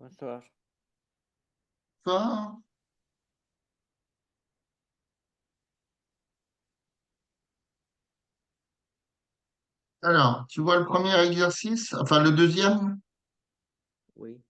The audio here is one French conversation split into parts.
Bonsoir. Ça, alors, tu vois le premier exercice, enfin le deuxième? Oui.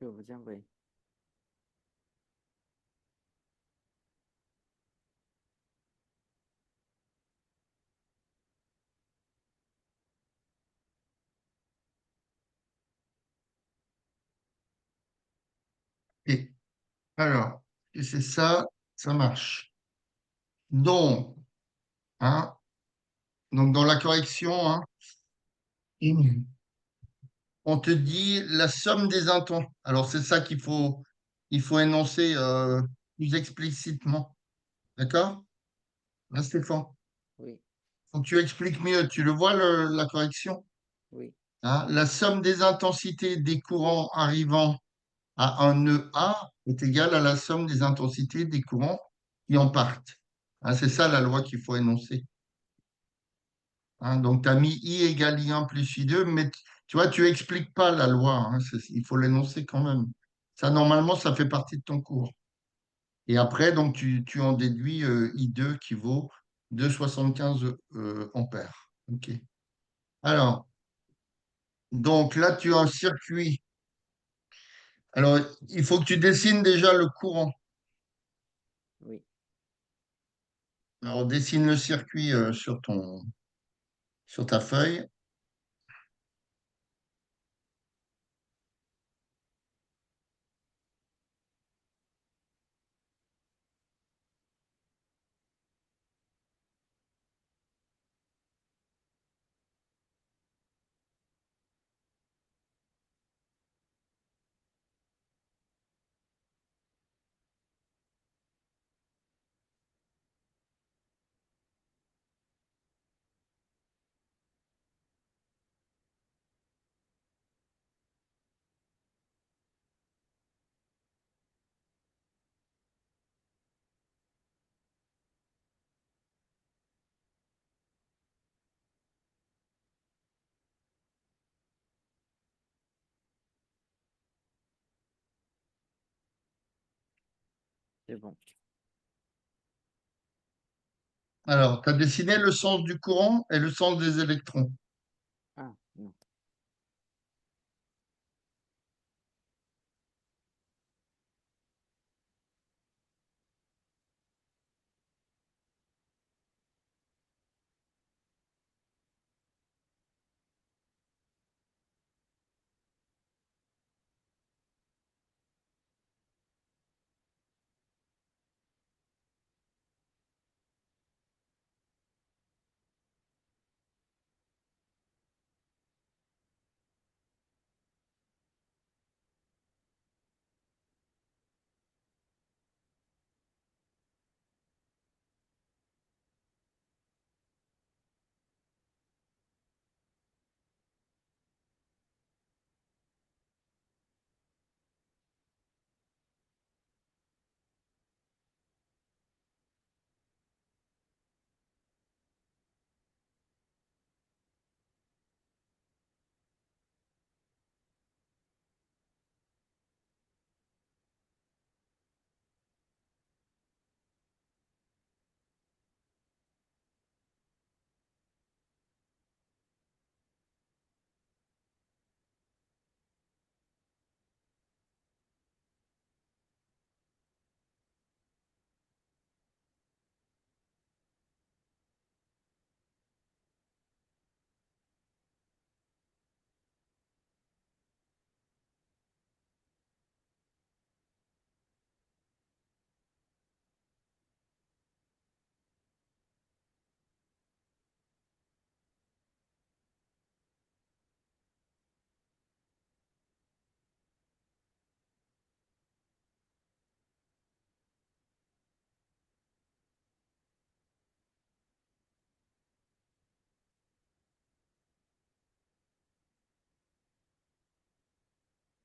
je vous en prie. Et alors, et c'est ça, ça marche. Donc, hein, donc dans la correction, hein, on te dit la somme des intons. Alors, c'est ça il faut énoncer plus explicitement. D'accord? Là, Stéphane, Oui, faut que tu expliques mieux. Tu le vois, la correction? oui, Hein, la somme des intensités des courants arrivant à un nœud A est égale à la somme des intensités des courants qui en partent. Hein, c'est ça la loi qu'il faut énoncer. Hein, donc, tu as mis I égale I1 plus I2, mais tu vois, tu expliques pas la loi. Hein, il faut l'énoncer quand même. Ça, normalement, ça fait partie de ton cours. Et après, donc, tu en déduis I2 qui vaut 2,75 ampères. OK. Alors, donc là, tu as un circuit. Alors, il faut que tu dessines déjà le courant. oui, Alors, dessine le circuit sur ta feuille. c'est bon. Alors, tu as dessiné le sens du courant et le sens des électrons. Ah, non.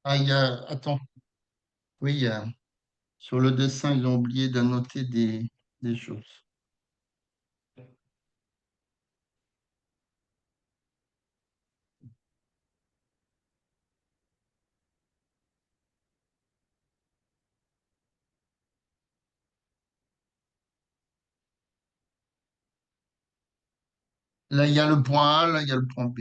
Ah, attends, oui, sur le dessin, ils ont oublié d'annoter des choses. Là, il y a le point A, là, il y a le point B.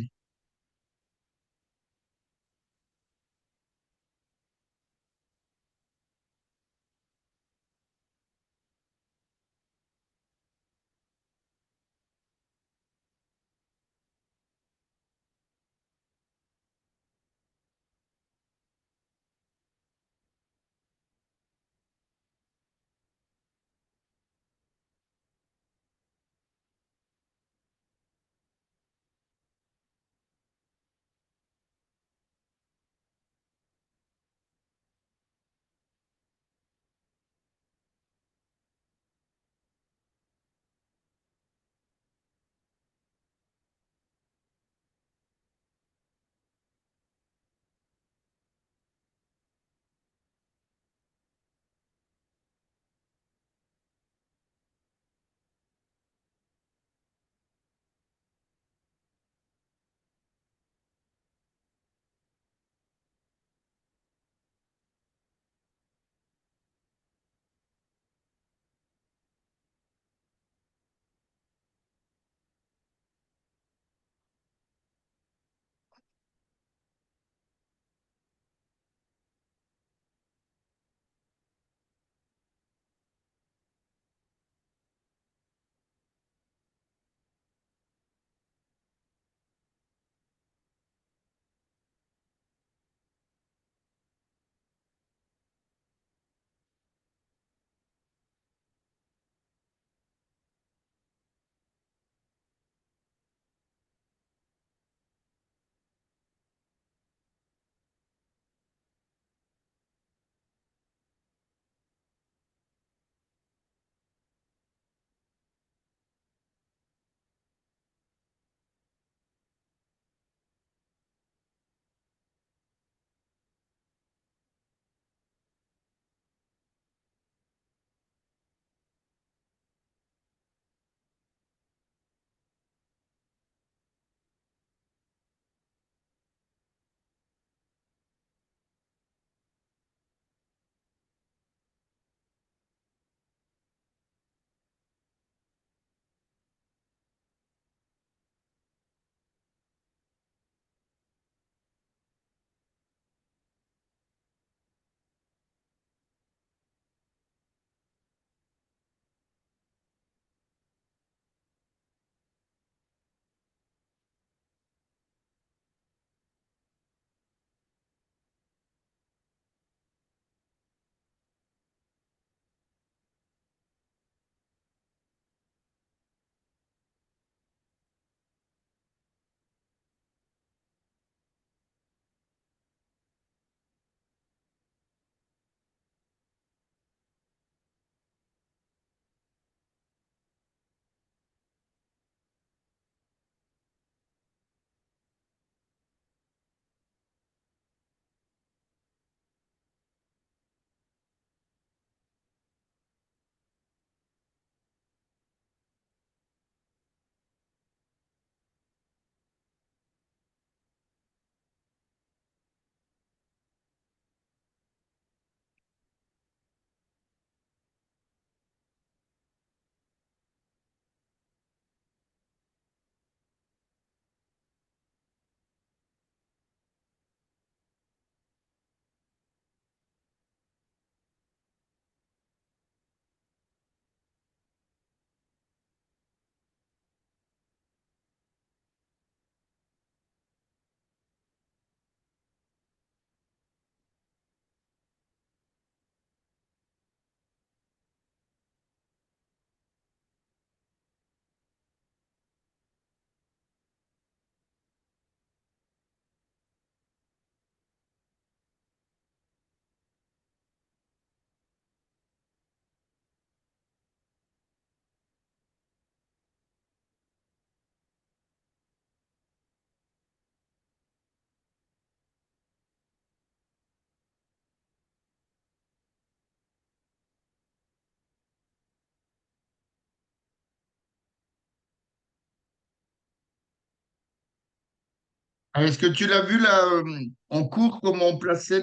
Est-ce que tu l'as vu là en cours, comment on plaçait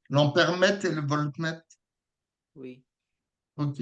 l'ampèremètre et le voltmètre? Oui. Ok.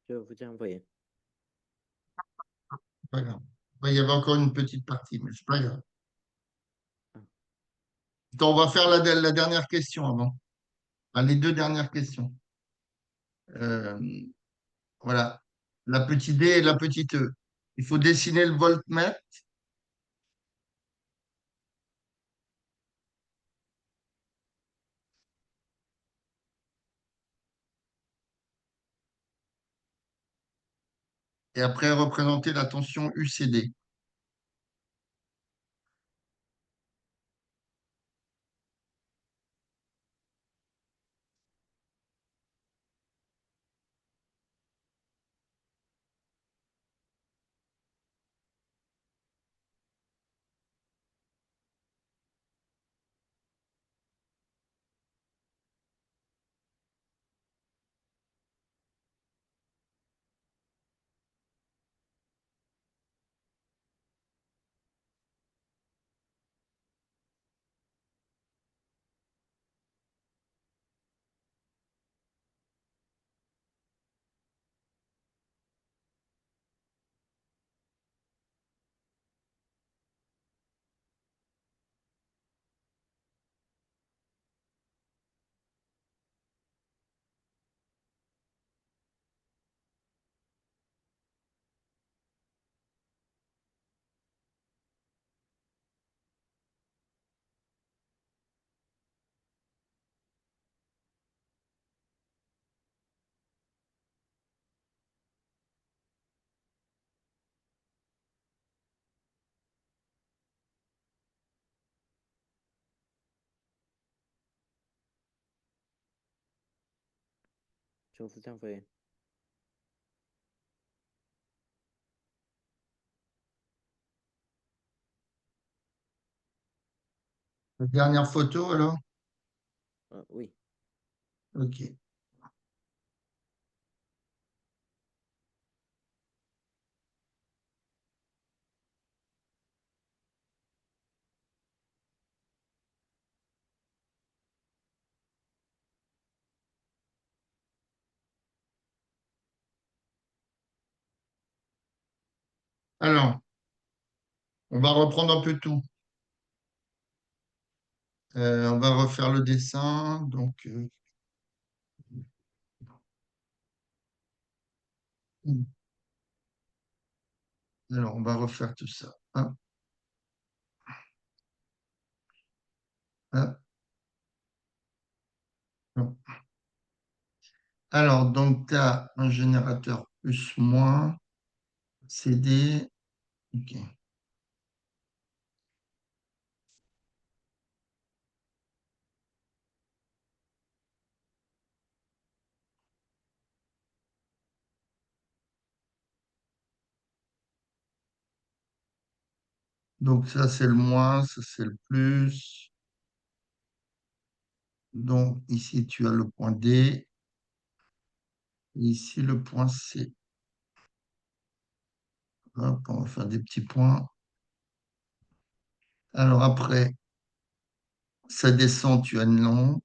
Je vais vous envoyer. Pas grave. Ouais, il y avait encore une petite partie, mais c'est pas grave. Ah, Attends, on va faire la dernière question avant. Enfin, les deux dernières questions. Euh, voilà. La petite D et la petite E. Il faut dessiner le voltmètre et après représenter la tension UCD. je vais vous envoyer. La dernière photo, alors? Oui. OK. Alors, on va reprendre un peu tout. On va refaire le dessin. Donc, alors, on va refaire tout ça. Hop, hop, hop. Alors, donc, tu as un générateur plus moins, CD. OK. Donc, ça, c'est le moins, ça, c'est le plus. Donc, ici, tu as le point D. Et ici, le point C. Hop, on va faire des petits points. Alors, après, ça descend, tu as une lampe.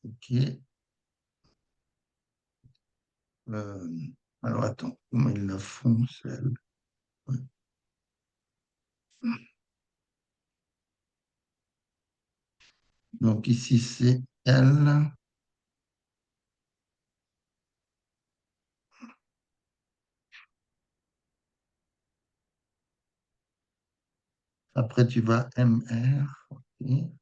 OK. Euh, alors, attends, comment ils la font, celle? Ouais. Donc, ici, c'est L. Après, tu vas MR. OK.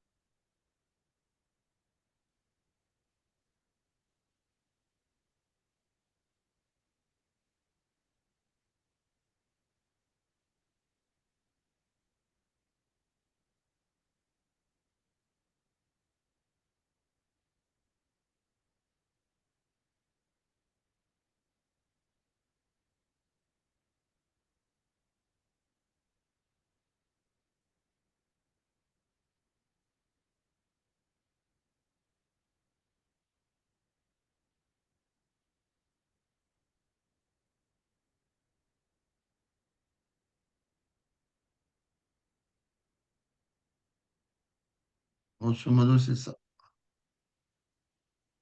Grosso modo, c'est ça.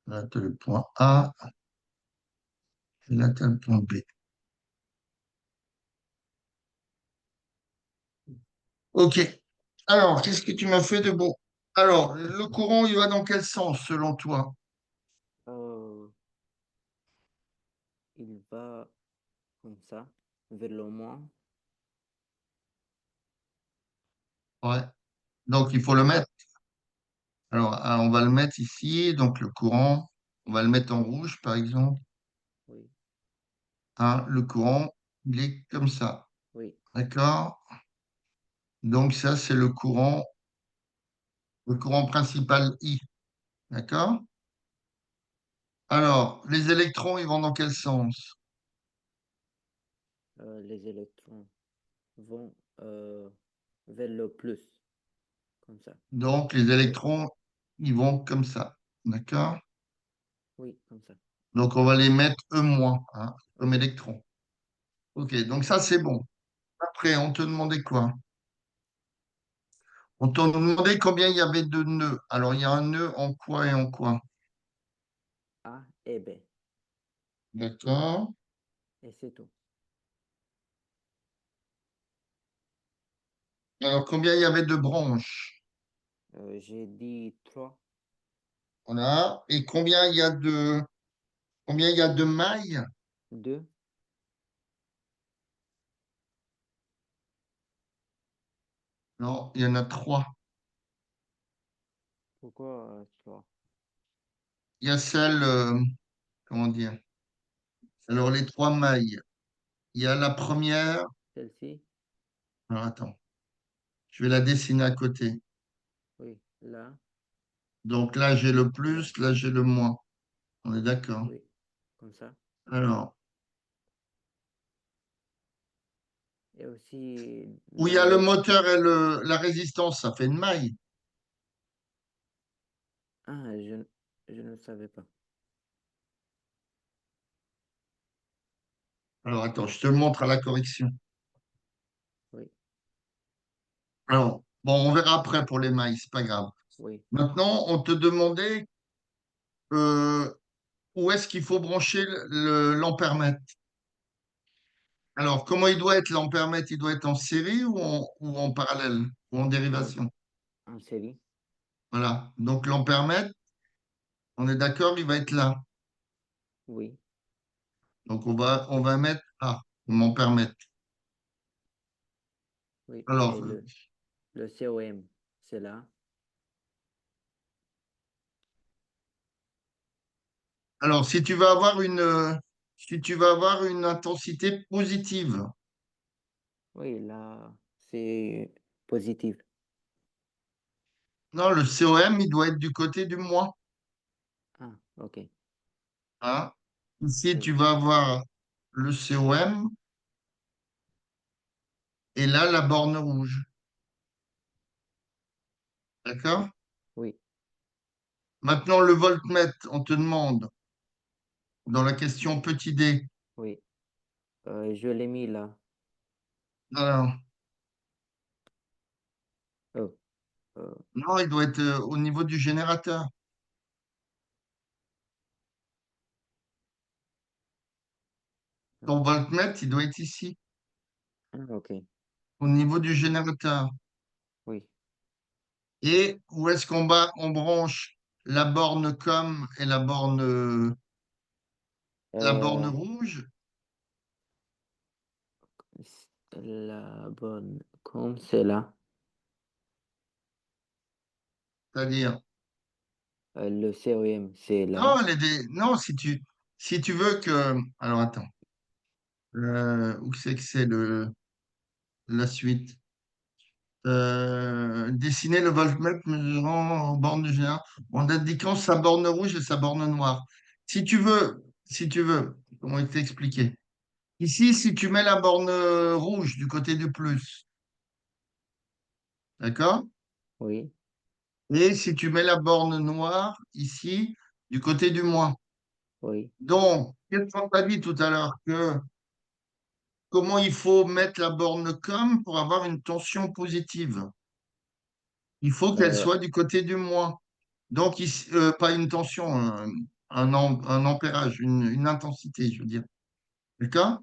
Là, tu as le point A et là, tu as le point B. OK. Alors, qu'est-ce que tu m'as fait de bon? Alors, le courant, il va dans quel sens, selon toi? Euh, il va comme ça, vers le moins. Ouais. Donc, il faut le mettre. Alors, on va le mettre ici. Donc, le courant, on va le mettre en rouge, par exemple. Oui, Hein, le courant, il est comme ça. oui. D'accord? Donc, ça, c'est le courant principal I. D'accord? Alors, les électrons, ils vont dans quel sens? Les électrons vont vers le plus, comme ça. Donc, les Oui, électrons, ils vont comme ça. D'accord? oui, comme ça. Donc, on va les mettre E-, hein, comme OK. électrons. OK, donc ça, c'est bon. Après, on te demandait quoi? On te demandait combien il y avait de nœuds. Alors, il y a un nœud en quoi et en quoi? A et B. D'accord. Et c'est tout. Alors, combien il y avait de branches? J'ai dit 3, Voilà. Et combien il y a de mailles? 2. Non, il y en a 3. Pourquoi 3? Il y a celle, comment dire? Alors, les 3 mailles. Il y a la première. Celle-ci? Alors, attends. Je vais la dessiner à côté. Oui, là, Donc là, j'ai le là, plus, là, j'ai le moins. On est d'accord. oui, comme ça. Alors, Et aussi où il dans y a le le... moteur et la résistance, ça fait une maille. Ah, je ne savais pas. Alors, attends, je te le montre à la correction. Oui, Alors, bon, on verra après pour les mailles, c'est pas grave. oui, Maintenant, on te demandait euh, où est-ce qu'il faut brancher l'ampèremètre. Alors, comment il doit être l'ampèremètre? Il doit être en série ou en parallèle ou en en, dérivation? en série. Voilà. Donc, l'ampèremètre, on est d'accord, il va être là. Oui, Donc, on va mettre A, comme ampèremètre. oui. Alors, Et le COM, c'est là. si si tu veux avoir une intensité positive, Oui, là, c'est positif. non, le COM, il doit être du côté du moins. Ah, ok. Hein. Ici, Oui, tu vas avoir le COM et là, la borne rouge. D'accord? oui, Maintenant, le voltmètre, on te demande dans la question petit d. oui. Je l'ai mis là. Alors, Oh, euh, non, il doit être au niveau du générateur. Ton voltmètre, il doit être ici, ah, ok. au niveau du générateur. Oui. Et où est-ce on branche la borne com et la borne Euh, rouge? la bonne, comme c'est là. C'est-à-dire, Le COM, c'est non, là. non, si tu veux que. Alors, attends. Où c'est que c'est la suite? Dessiner le voltmètre mesurant en borne du générateur en indiquant sa borne rouge et sa borne noire. Si tu veux, comment t'expliquer? Ici, si tu mets la borne rouge du côté du plus, d'accord? Oui, Et si tu mets la borne noire ici, du côté du moins. oui. Donc, qu'est-ce qu'on t'a dit tout à l'heure? Comment il faut mettre la borne comme pour avoir une tension positive? Il faut qu'elle Euh, soit du côté du moins. Donc, ici, pas une tension, un ampérage, une intensité, je veux dire. D'accord?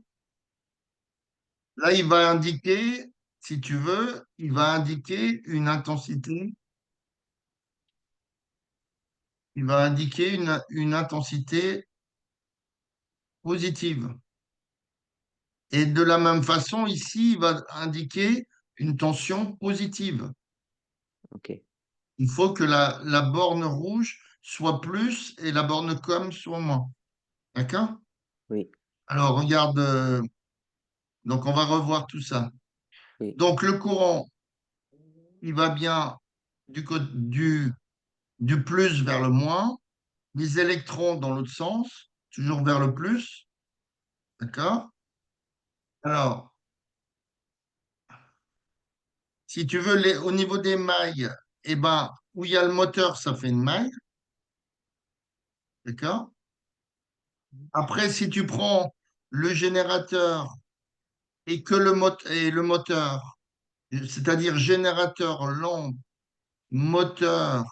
Là, il va indiquer, si tu veux, il va indiquer une intensité, il va indiquer une intensité positive. Et de la même façon, ici, il va indiquer une tension positive. ok. Il faut que la borne rouge soit plus et la borne com soit moins. D'accord? Oui, Alors, regarde, donc on va revoir tout ça. oui, Donc, le courant, il va bien du plus vers le moins, les électrons dans l'autre sens, toujours vers le plus. D'accord? Alors, si tu veux, au niveau des mailles, eh ben, où il y a le moteur, ça fait une maille. D'accord? Après, si tu prends le générateur et le moteur, c'est-à-dire générateur, lampe, moteur,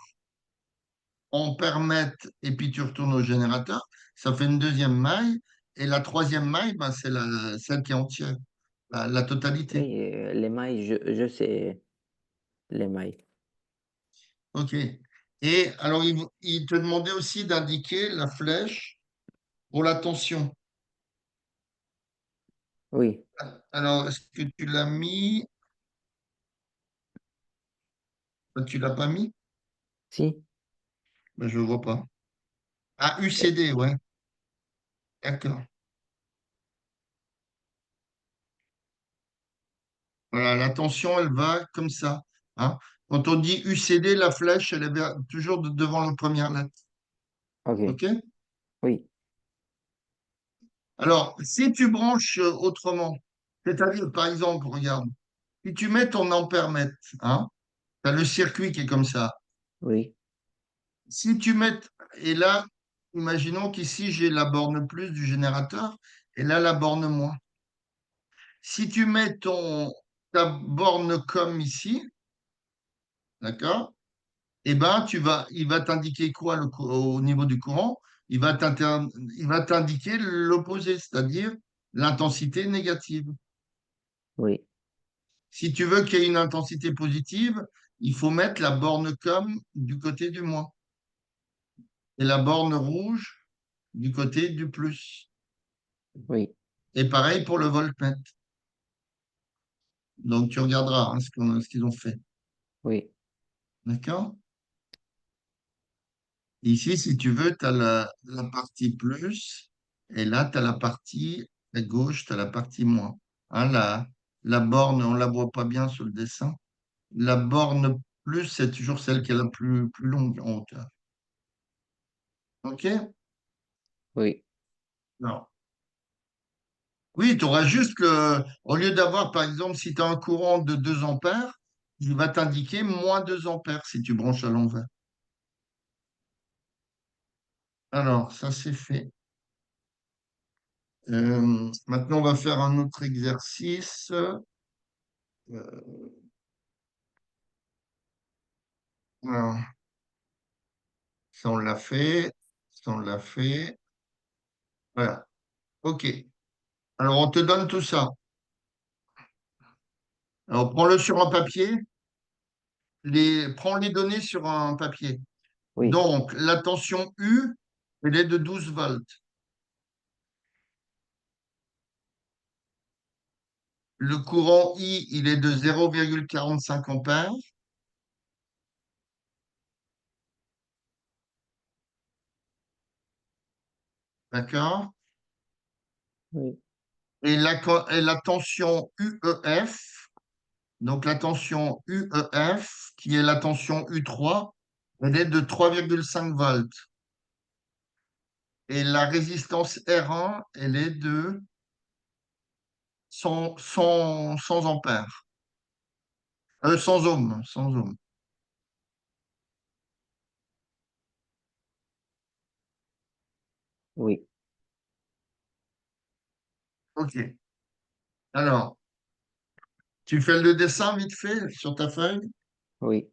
ampèremètre, et puis tu retournes au générateur, ça fait une deuxième maille. Et la troisième maille, ben, c'est celle qui est entière, la totalité. oui. Les mailles, je sais les mailles. OK. Et alors, il te demandait aussi d'indiquer la flèche pour la tension. Oui, Alors, est-ce que tu l'as mis? Tu l'as pas mis? si. Ben, je ne vois pas. Ah, Euh, UCD, ouais. D'accord. Voilà, la tension, elle va comme ça. Hein. Quand on dit UCD, la flèche, elle est toujours devant la première lettre. Ok. OK? Oui. Alors, si tu branches autrement, c'est-à-dire, par exemple, regarde, si tu mets ton ampèremètre, hein, tu as le circuit qui est comme ça. Oui. Si tu mets, et là, imaginons qu'ici, j'ai la borne plus du générateur, et là, la borne moins. Si tu mets ta borne comme ici, d'accord? Eh ben, il va t'indiquer quoi au niveau du courant? Il va t'indiquer l'opposé, c'est-à-dire l'intensité négative. Oui. Si tu veux qu'il y ait une intensité positive, il faut mettre la borne comme du côté du moins et la borne rouge du côté du plus. Oui. Et pareil pour le voltmètre. Donc tu regarderas hein, ce qu'ils ont fait. Oui. D'accord? Ici, si tu veux, tu as la partie plus et là, tu as la partie à gauche, tu as la partie moins. Hein, la borne, on ne la voit pas bien sur le dessin. La borne plus, c'est toujours celle qui est la plus longue en hauteur. OK? Oui. Non. Oui, tu auras juste au lieu d'avoir, par exemple, si tu as un courant de 2 ampères, il va t'indiquer moins 2 ampères si tu branches à l'envers. Alors, ça c'est fait. Maintenant, on va faire un autre exercice. Alors, ça, on l'a fait. Ça, on l'a fait. Voilà. OK. Alors, on te donne tout ça. Alors, prends-le sur un papier. Prends les données sur un papier. Oui. Donc, la tension U, elle est de 12 volts. Le courant I, il est de 0,45 ampères. D'accord? Oui. Et la tension UEF, donc la tension UEF, qui est la tension U3, elle est de 3,5 volts. Et la résistance R1, elle est de 100 ampères. 100 ohms, 100 ohms. Oui. OK. Alors, tu fais le dessin vite fait sur ta feuille? Oui.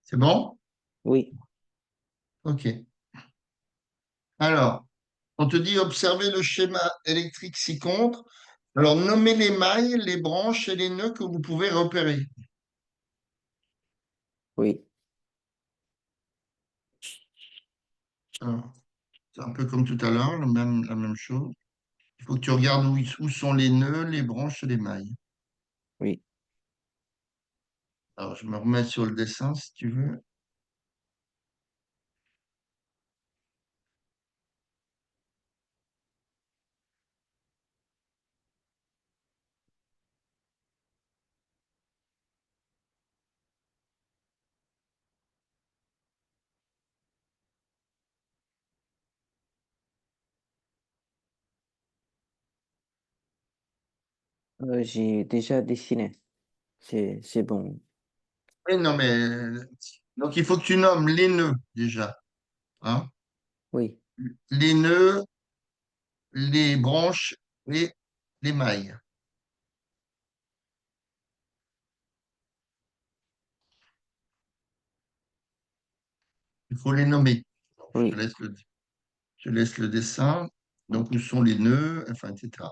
C'est bon? Oui. OK. Alors, on te dit observer le schéma électrique ci-contre. Alors, nommez les mailles, les branches et les nœuds que vous pouvez repérer. Oui. Alors, c'est un peu comme tout à l'heure, la même chose. Il faut que tu regardes où sont les nœuds, les branches et les mailles. Oui. Alors, je me remets sur le dessin si tu veux. J'ai déjà dessiné. C'est bon. Oui, non, mais donc il faut que tu nommes les nœuds déjà, hein. Oui, Les nœuds, les branches et les mailles. Il faut les nommer. oui. Je laisse le dessin. Donc, où sont les nœuds, enfin, etc.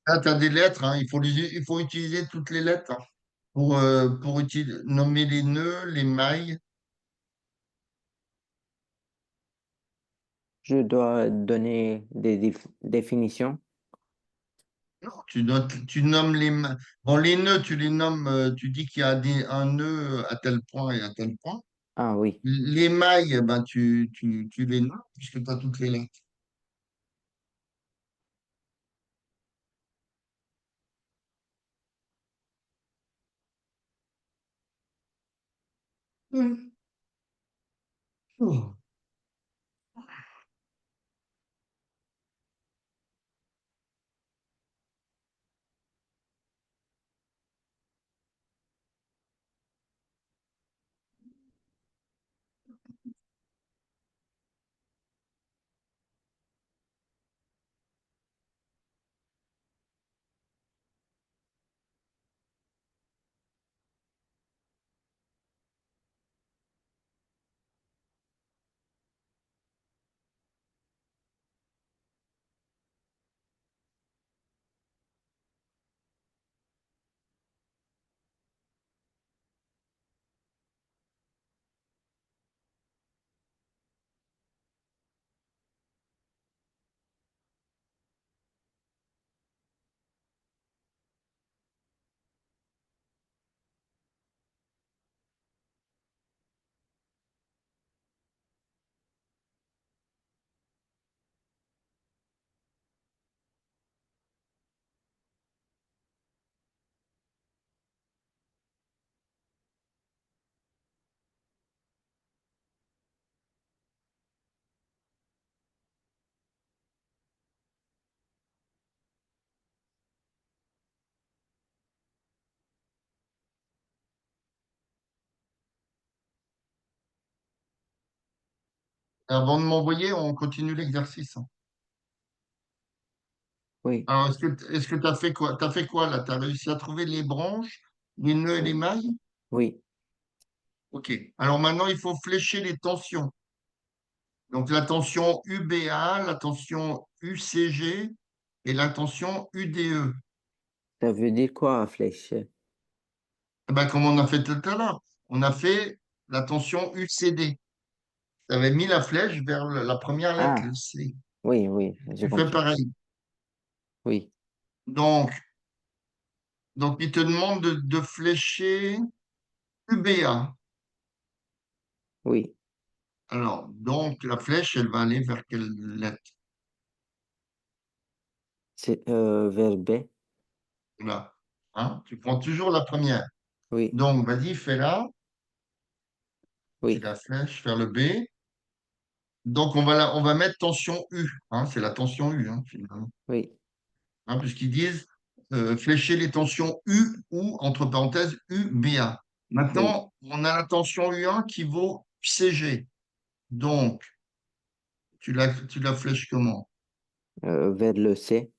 Là, tu as des lettres, hein. Il faut utiliser toutes les lettres, hein, pour nommer les nœuds, les mailles. Je dois donner des définitions. Non, tu nommes bon, les nœuds, tu les nommes, tu dis qu'il y a un nœud à tel point et à tel point. Ah oui, Les mailles, ben, tu les nommes puisque tu as toutes les lettres. Hmm. Oh. Avant de m'envoyer, on continue l'exercice, hein. oui, Alors, est-ce que tu as fait quoi? Tu as fait quoi là? Tu as réussi à trouver les branches, les nœuds et les mailles? oui. OK. Alors maintenant, il faut flécher les tensions. Donc la tension UBA, la tension UCG et la tension UDE. Ça veut dire quoi, flèche? Eh ben, comme on a fait tout à l'heure, on a fait la tension UCD. Tu avais mis la flèche vers la première lettre, le Ah, C. oui, oui, j'ai Tu fais compris. pareil. Oui, Donc, donc il te demande de flécher UBA. oui. Alors, donc la flèche, elle va aller vers quelle lettre? C'est vers B. Là. Hein? Tu prends toujours la première. Oui, Donc, vas-y, fais-la. C'est oui, la flèche vers le B. Donc, on va mettre tension U, hein, c'est la tension U, hein, finalement. oui, Hein, puisqu'ils disent flécher les tensions U ou, entre parenthèses, UBA. oui. Maintenant, on a la tension U1 qui vaut CG. Donc, tu la flèches comment? vers le C.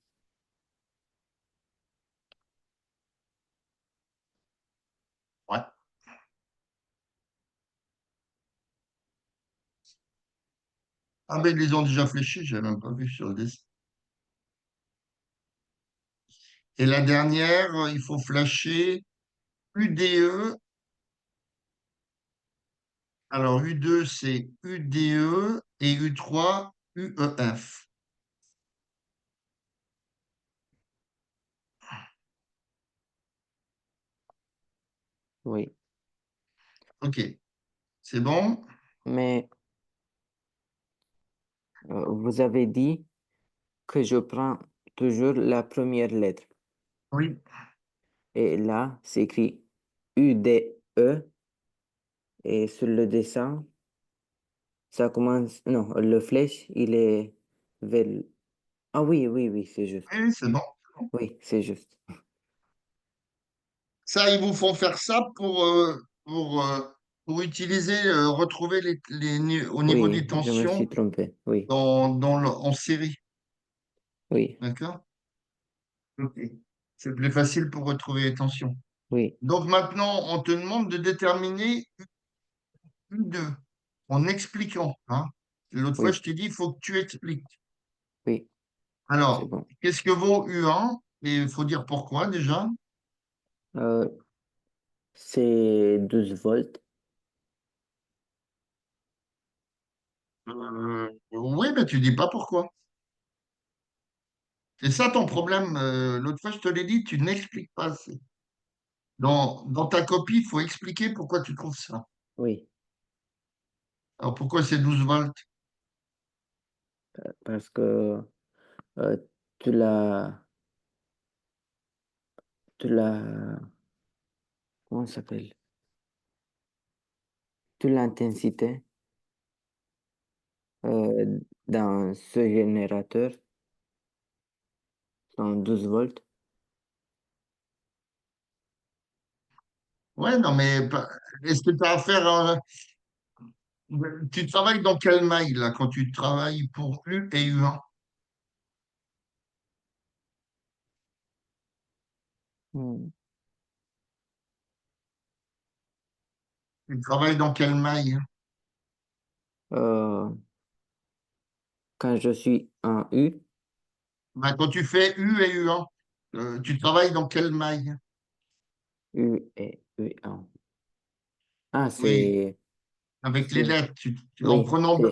Ouais. Ah, ben, ils les ont déjà fléchés, je n'avais même pas vu sur le dessin. Et la dernière, il faut flasher UDE. Alors, U2, c'est UDE et U3, UEF. Oui. OK, c'est bon? Mais vous avez dit que je prends toujours la première lettre. Oui. Et là, c'est écrit UDE. Et sur le dessin, ça commence. Non, le flèche, il est vers. Ah oui, oui, oui, c'est juste. Oui, c'est bon. Oui, c'est juste. Ça, ils vous font faire ça pour utiliser, retrouver au niveau des Oui, je me tensions suis trompé. Oui, en série. oui, D'accord? OK. C'est plus facile pour retrouver les tensions. oui, Donc maintenant, on te demande de déterminer U2 en expliquant, hein. L'autre fois, je oui, t'ai dit, il faut que tu expliques. oui, c'est Alors, bon. qu'est-ce que vaut U1? Et il faut dire pourquoi déjà. Euh, c'est 12 volts. Oui, mais tu dis pas pourquoi. C'est ça ton problème. L'autre fois, je te l'ai dit, tu n'expliques pas assez. Dans ta copie, il faut expliquer pourquoi tu trouves ça. Oui, Alors, pourquoi c'est 12 volts? parce que euh, tu l'as, tu l'as, comment ça s'appelle? Tu l'intensité dans ce générateur sont 12 volts. Ouais, non, mais est-ce que tu as affaire à... Tu travailles dans quelle maille, là, quand tu travailles pour U et U1? Hmm. Tu travailles dans quelle maille? Euh, quand je suis en U, Ben, quand tu fais U et U1, tu travailles dans quelle maille? U et U1. Ah, Oui, c'est, avec les c'est, lettres. oui, c'est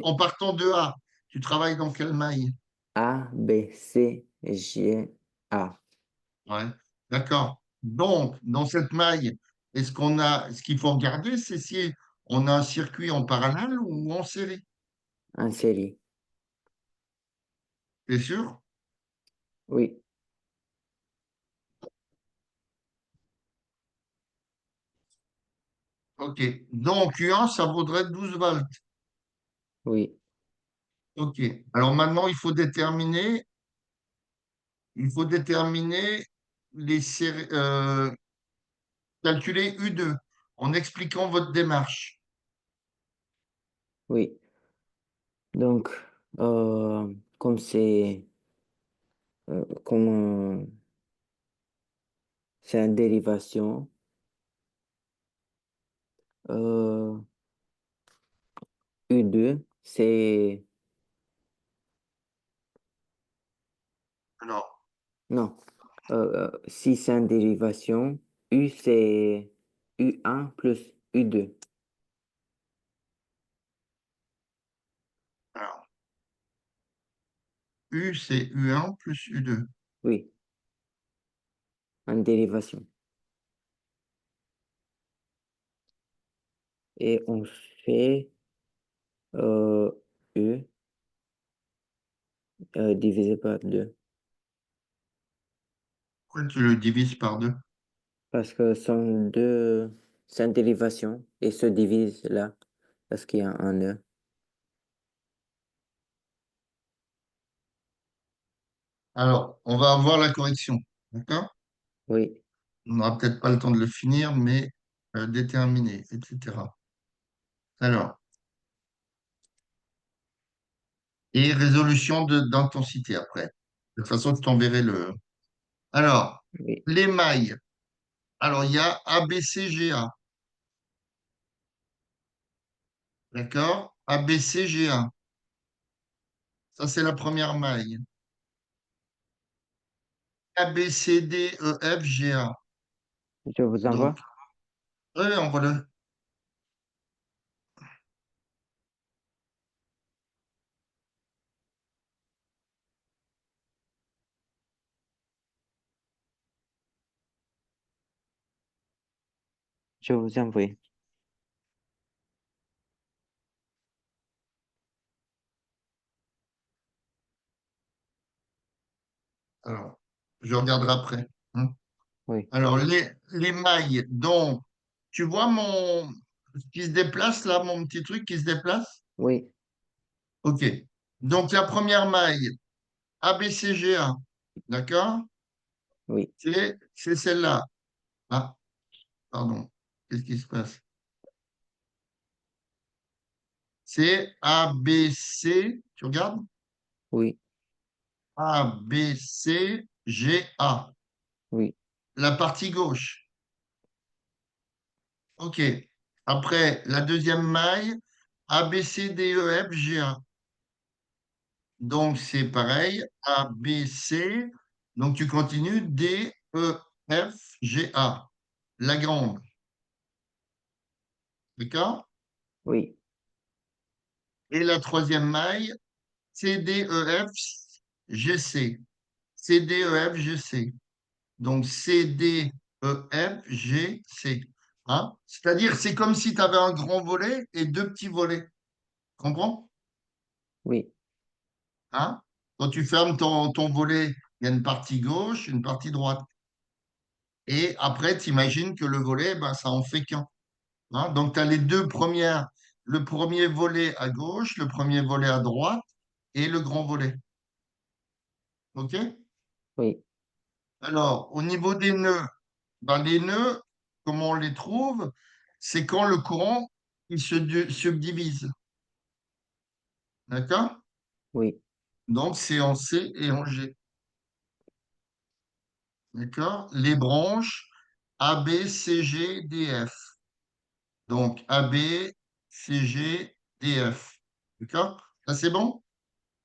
En partant de A, tu travailles dans quelle maille? A, B, C, G, A. Ouais, d'accord. Donc, dans cette maille, ce qu'il faut regarder, c'est si on a un circuit en parallèle ou en série. En série. T'es sûr? Oui, OK. Donc, U1, ça vaudrait 12 volts. oui, OK. Alors maintenant, il faut déterminer calculer U2 en expliquant votre démarche. oui. Donc, comme c'est une dérivation, euh, U2, c'est, Alors, non, si c'est une dérivation, U, c'est U1 plus U2. alors, U, c'est U1 plus U2. Oui, une dérivation. Et on fait euh, U divisé par 2. Pourquoi tu le divises par deux? Parce que c'est une dérivation et se divise là, parce qu'il y a un E. Alors, on va avoir la correction. D'accord? Oui, On n'aura peut-être pas le temps de le finir, mais déterminée, etc. Alors, et résolution d'intensité après. De toute façon, je t'enverrai le. Alors, Oui, les mailles. Alors, il y a ABCGA. D'accord? ABCGA. Ça, c'est la première maille. ABCDEFGA. je vous Donc, envoie. oui, envoie-le. Je vous envoie. Alors, je regarderai après. Hein. Oui, Alors, les mailles. Donc, tu vois ce qui se déplace là, mon petit truc qui se déplace? oui, OK. Donc, la première maille, ABCGA. D'accord? oui, C'est celle-là. Ah, pardon. Qu'est-ce qui se passe? C'est ABC. Tu regardes? oui, ABCGA. oui, La partie gauche. OK. Après, la deuxième maille, ABCDEFGA. Donc, c'est pareil. ABC. Donc, tu continues. DEFGA. La grande. D'accord? oui, Et la troisième maille, CDEFGC. CDEFGC. Donc, CDEFGC. Hein? C'est-à-dire, c'est comme si tu avais un grand volet et deux petits volets. Comprends? oui, Hein? Quand tu fermes ton volet, il y a une partie gauche, une partie droite. Et après, tu imagines que le volet, ben, ça en fait qu'un. Hein? Donc, tu as les deux premières, le premier volet à gauche, le premier volet à droite et le grand volet. OK? oui. Alors, au niveau des nœuds, ben, les nœuds, comment on les trouve? C'est quand le courant il se subdivise. D'accord? Oui. Donc, c'est en C et en G. D'accord? Les branches A, B, C, G, D, F. Donc, A, B, C, G, D, F. D'accord? Ça, c'est bon?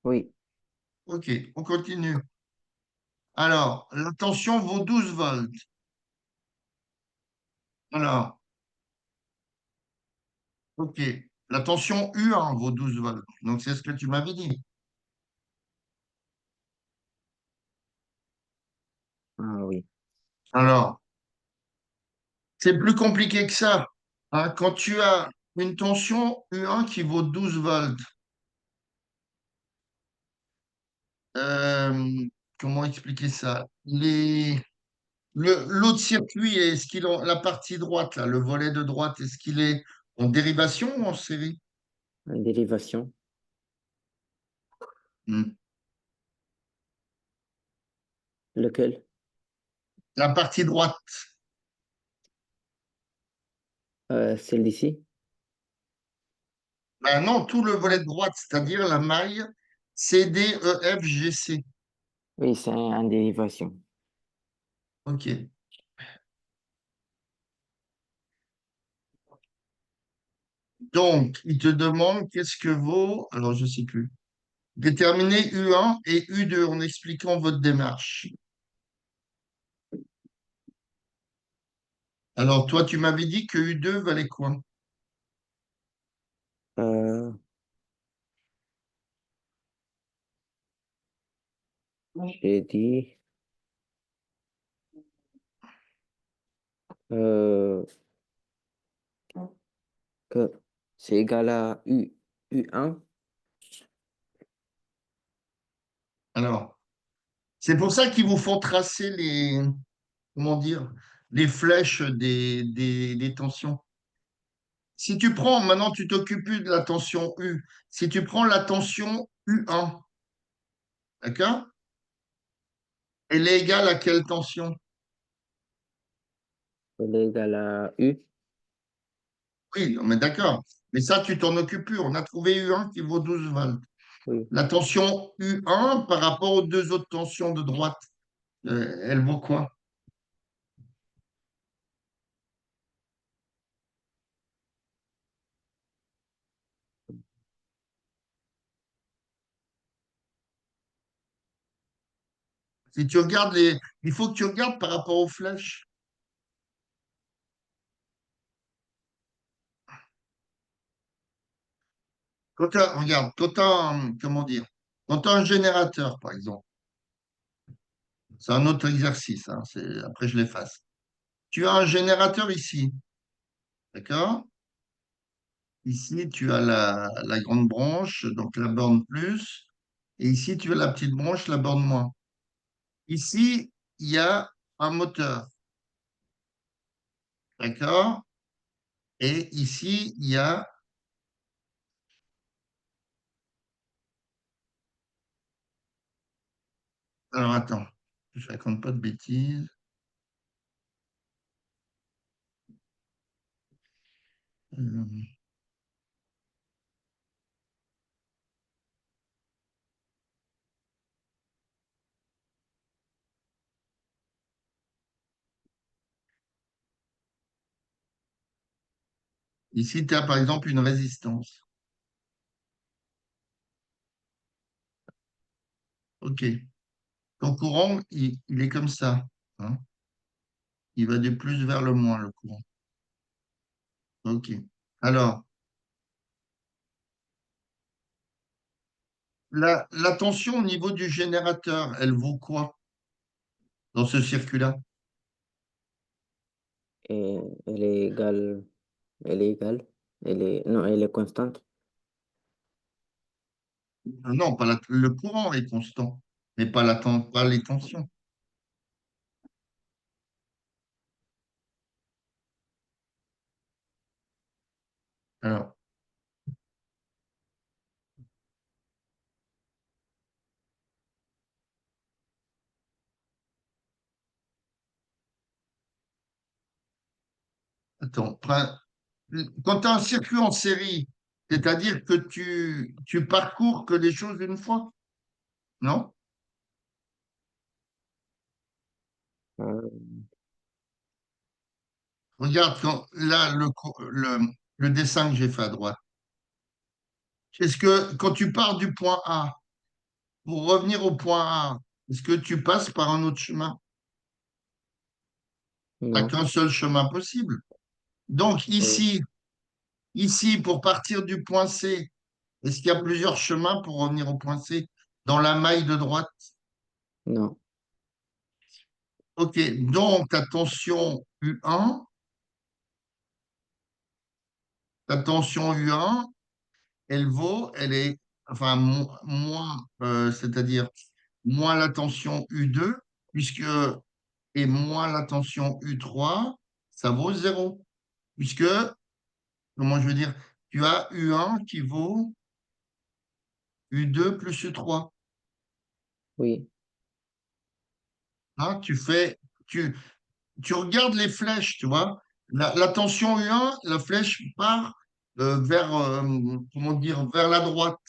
Oui, OK, on continue. Alors, la tension vaut 12 volts. Alors, OK. La tension U1 vaut 12 volts. Donc, c'est ce que tu m'avais dit. ah oui. Alors, c'est plus compliqué que ça. Hein. Quand tu as une tension U1 qui vaut 12 volts, euh, comment expliquer ça? L'autre circuit, est-ce la partie droite, là, le volet de droite, est-ce qu'il est en dérivation ou en série? Une dérivation. Hmm. Lequel? La partie droite. Celle d'ici? Ben non, tout le volet de droite, c'est-à-dire la maille CDEFGC. Oui, c'est une dérivation. OK. Donc, il te demande qu'est-ce que vaut, alors je ne sais plus, déterminer U1 et U2 en expliquant votre démarche. Alors, toi, tu m'avais dit que U2 valait quoi? Euh, j'ai dit euh, que c'est égal à U1. Alors, c'est pour ça qu'ils vous font tracer comment dire, les flèches des tensions. Si tu prends, maintenant tu t'occupes plus de la tension U, si tu prends la tension U1, d'accord? Elle est égale à quelle tension? Elle est égale à U. Oui, on est d'accord. Mais ça, tu t'en occupes plus. On a trouvé U1 qui vaut 12 volts. Oui, La tension U1 par rapport aux deux autres tensions de droite, elle vaut quoi? Si tu regardes les... Il faut que tu regardes par rapport aux flèches. Regarde, quand tu as, comment dire, quand tu un générateur, par exemple, c'est un autre exercice, hein, après je l'efface. Tu as un générateur ici, d'accord? Ici, tu as la grande branche, donc la borne plus, et ici, tu as la petite branche, la borne moins. Ici, il y a un moteur, d'accord? Et ici, il y a... Alors, attends, je raconte pas de bêtises. Euh, Ici, tu as par exemple une résistance. OK. Ton courant, il est comme ça, hein. Il va du plus vers le moins, le courant. OK. Alors, la tension au niveau du générateur, elle vaut quoi dans ce circuit-là? et elle est égale, elle est égale, non, elle est constante. Non, pas le courant est constant, mais pas les tensions. Alors, attends. Quand tu as un circuit en série, c'est-à-dire que tu parcours que les choses une fois, non? Euh, Regarde, là, le dessin que j'ai fait à droite. Est-ce que quand tu pars du point A, pour revenir au point A, est-ce que tu passes par un autre chemin? Tu n'as non, qu'un seul chemin possible. Donc oui, ici, pour partir du point C, est-ce qu'il y a plusieurs chemins pour revenir au point C dans la maille de droite? non, OK, donc ta tension U1, ta tension U1, elle est, enfin, moins, c'est-à-dire moins la tension U2, puisque, et moins la tension U3, ça vaut zéro. Puisque, comment je veux dire, tu as U1 qui vaut U2 plus U3. oui, Hein, tu regardes les flèches, tu vois. La tension U1, la flèche part vers, comment dire, vers la droite.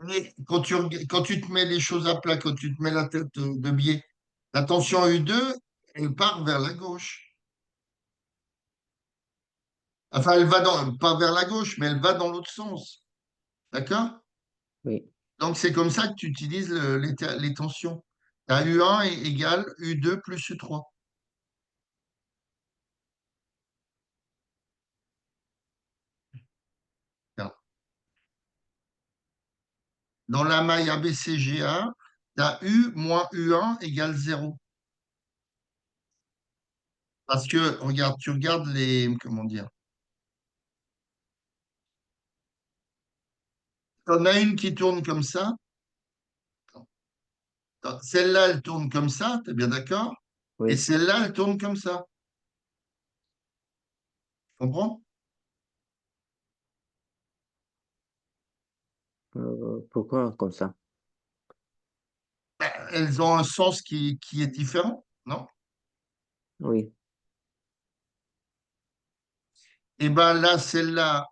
Mais quand tu te mets les choses à plat, quand tu te mets la tête de biais, la tension U2, elle part vers la gauche. Enfin, pas vers la gauche, mais elle va dans l'autre sens. D'accord? oui. Donc, c'est comme ça que tu utilises les tensions. Tu as U1 égale U2 plus U3. Tiens. Dans la maille ABCGA, tu as U moins U1 égale 0. Parce que, regarde, tu regardes les, comment dire, tu en as une qui tourne comme ça, celle-là, elle tourne comme ça, tu es bien d'accord? Et Oui. celle-là, elle tourne comme ça. Tu comprends? Pourquoi comme ça? Elles ont un sens qui est différent, non? Oui, Et ben là, celle-là,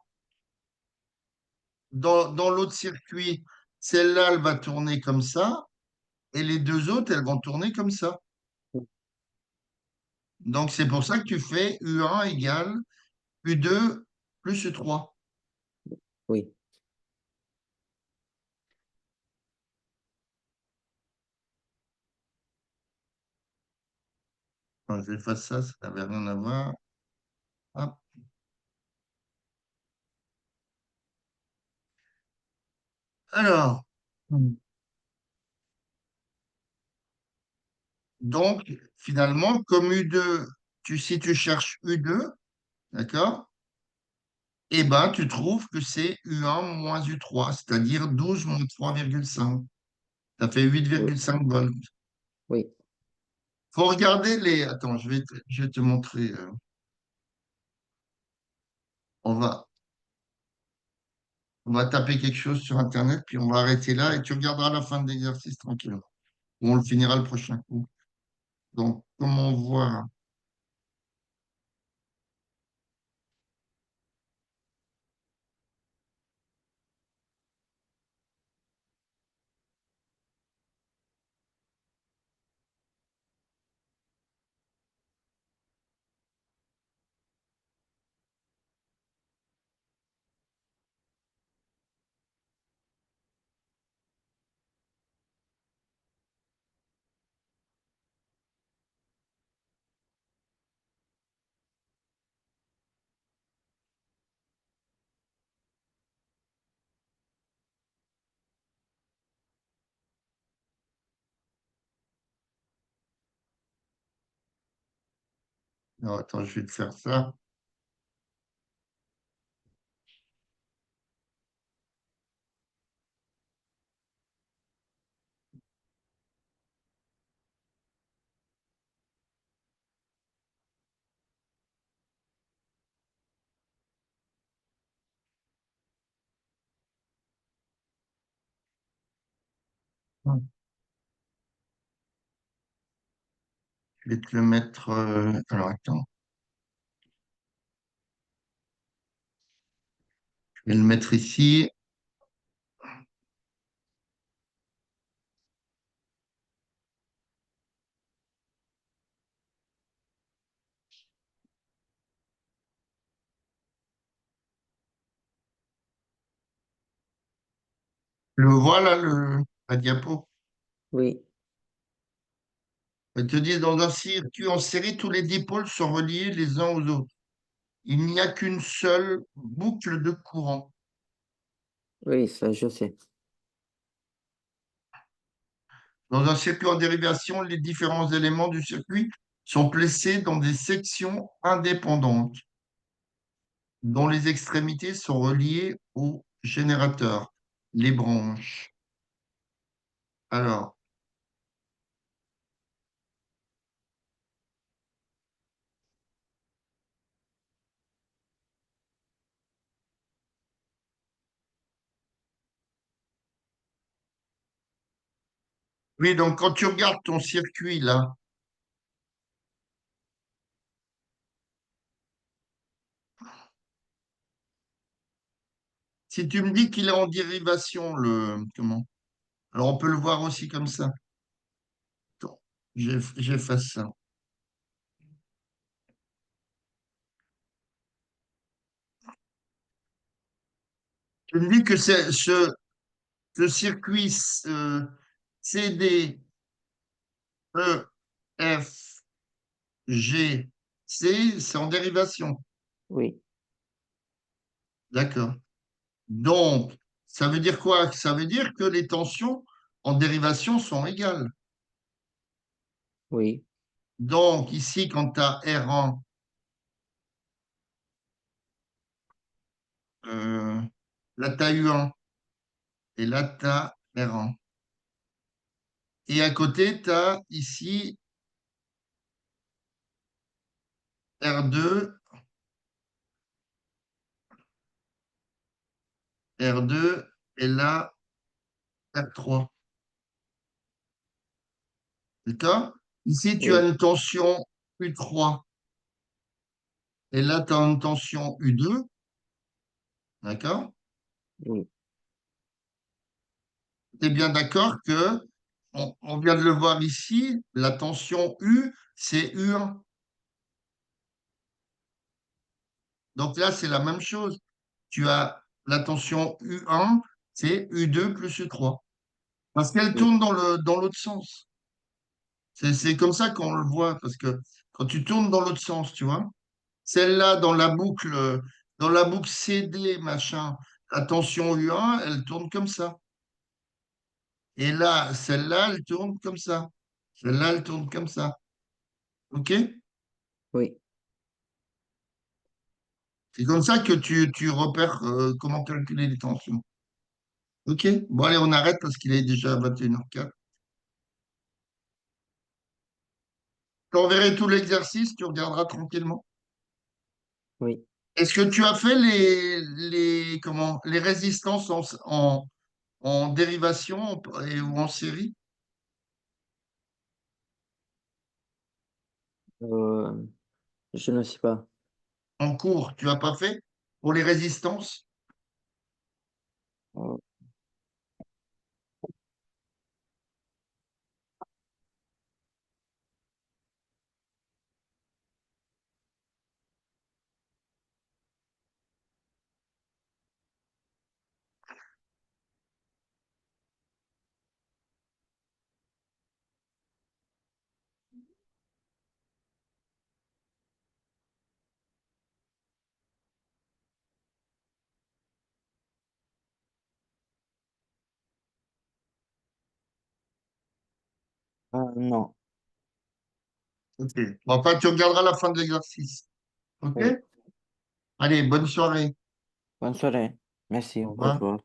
dans l'autre circuit, celle-là, elle va tourner comme ça, et les deux autres, elles vont tourner comme ça. Donc, c'est pour ça que tu fais U1 égale U2 plus U3. Oui, Quand j'efface ça, ça n'avait rien à voir. Hop. Alors, donc, finalement, comme U2, si tu cherches U2, d'accord? Eh ben, tu trouves que c'est U1 moins U3, c'est-à-dire 12 moins 3,5. Ça fait oui, 8,5 volts. oui. Faut regarder les. Attends, je vais te montrer. On va, on va taper quelque chose sur Internet, puis on va arrêter là et tu regarderas la fin de l'exercice tranquillement. Ou on le finira le prochain coup. Donc, comment voir? Alors, attends, je vais te faire ça. Je vais te le mettre. Alors, attends. Je vais le mettre ici. Le voilà, la diapo. Oui, Elle te dit, dans un circuit en série, tous les dipôles sont reliés les uns aux autres. Il n'y a qu'une seule boucle de courant. oui, ça je sais. Dans un circuit en dérivation, les différents éléments du circuit sont placés dans des sections indépendantes, dont les extrémités sont reliées au générateur, les branches. Alors, oui, donc quand tu regardes ton circuit là, si tu me dis qu'il est en dérivation, comment? Alors on peut le voir aussi comme ça. Attends, j'efface ça. Tu me dis que ce circuit CD, E, F, G, C, c'est en dérivation. Oui, D'accord. Donc, ça veut dire quoi? Ça veut dire que les tensions en dérivation sont égales. oui, Donc, ici, quand tu as R1, là, tu as U1 et là, tu as R1. Et à côté, tu as ici R2, R2 et là, R3. D'accord? Ici, tu as oui, une tension U3. Et là, tu as une tension U2, d'accord? Oui, Tu es bien d'accord que, on vient de le voir ici, la tension U, c'est U1. Donc là, c'est la même chose. Tu as la tension U1, c'est U2 plus U3. Parce qu'elle oui, tourne dans l'autre sens. C'est comme ça qu'on le voit, parce que quand tu tournes dans l'autre sens, tu vois, celle-là, dans la boucle CD, machin, la tension U1, elle tourne comme ça. Et là, celle-là, elle tourne comme ça. Celle-là, elle tourne comme ça. OK? oui. C'est comme ça que tu repères comment calculer les tensions. OK? Bon, allez, on arrête parce qu'il est déjà 21h04. Je t'enverrai tout l'exercice, tu regarderas tranquillement. Oui. Est-ce que tu as fait les résistances en dérivation ou en série? Euh, je ne sais pas. En cours, tu n'as pas fait? Pour les résistances? Euh, non. OK. Bon, enfin, tu regarderas la fin de l'exercice. OK? Oui. Allez, bonne soirée. Bonne soirée. Merci. Au Au revoir. revoir.